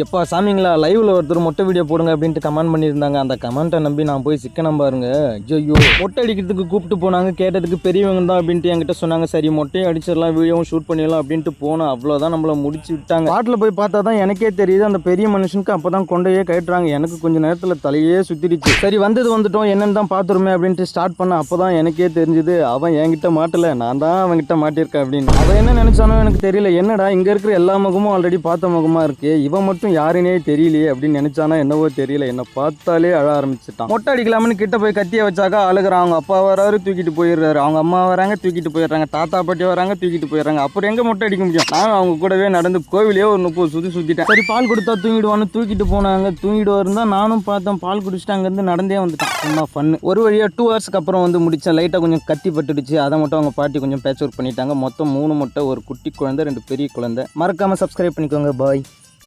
எப்பா சாமிங்களா லைவ்ல ஒருத்தர் மொட்டை வீடியோ போடுங்க அப்படின்ட்டு கமெண்ட் பண்ணியிருந்தாங்க. அந்த கமெண்ட்டை நம்பி நான் போய் சிக்கனம் பாருங்க. ஐயோ மொட்டை அடிக்கிறதுக்கு கூப்பிட்டு போனாங்க. கேட்டதுக்கு பெரியவங்க தான் அப்படின்ட்டு என்கிட்ட சொன்னாங்க. சரி மொட்டையும் அடிச்சிடலாம், வீடியோவும் ஷூட் பண்ணிடலாம் அப்படின்ட்டு போனோம். அவ்வளோதான், நம்மளை முடிச்சு விட்டாங்க. பாட்டில் போய் பார்த்தா தான் எனக்கே தெரியுது அந்த பெரிய மனுஷனுக்கு அப்போ தான் கொண்டையே கட்டுறாங்க. எனக்கு கொஞ்சம் நேரத்தில் தலையே சுத்திடுச்சு. சரி வந்துட்டோம் என்னன்னு தான் பார்த்துருமே அப்படின்ட்டு ஸ்டார்ட் பண்ண அப்போ தான் எனக்கே தெரிஞ்சுது அவன் என்கிட்ட மாட்டலை, நான் தான் அவன்கிட்ட மாட்டியிருக்கேன் அப்படின்னு. அவன் என்ன நினைச்சானோ எனக்கு தெரியல. என்னடா இங்கே இருக்கிற எல்லா முகமும் ஆல்ரெடி பார்த்த முகமா இருக்கு, இவன் மட்டும் யாருனே தெரியலையே அப்படின்னு நினைச்சானா என்னவோ தெரியல. என்ன பார்த்தாலே அழ ஆரம்பிச்சுட்டான். மொட்டை அடிக்கலாம்னு கிட்ட போய் கத்திய வச்சாக்கா அழுகிறான். அவங்க அப்பா வராரு தூக்கிட்டு போயிடுறாரு, அவங்க அம்மா வராங்க தூக்கிட்டு போயிடுறாங்க, தாத்தா பாட்டி வராங்க தூக்கிட்டு போயிடுறாங்க. அப்புறம் எங்க மொட்டை அடிக்க முடியும்? நான் அவங்க கூடவே நடந்து கோவிலே ஒரு 30 சுத்திட்டேன். சரி பால் கொடுத்தா தூங்கிடுவான்னு தூக்கிட்டு போனாங்க. தூங்கிடுவாருந்தா நானும் பார்த்தேன். பால் குடிச்சிட்டு அங்கேருந்து நடந்தே வந்துட்டான். சும்மா ஃபன்னு. ஒரு வழியாக 2 ஹவர்ஸ்க்கு அப்புறம் வந்து முடிச்சேன். லைட்டாக கொஞ்சம் கத்தி பட்டுடுச்சு. அதை மட்டும் அவங்க பாட்டி கொஞ்சம் பேட்ச் ஒர்க் பண்ணிட்டாங்க. மொத்தம் 3 மொட்டை, ஒரு குட்டி குழந்தை, 2 பெரிய குழந்தை. மறக்காம சப்ஸ்கிரைப் பண்ணிக்கோங்க. பாய்.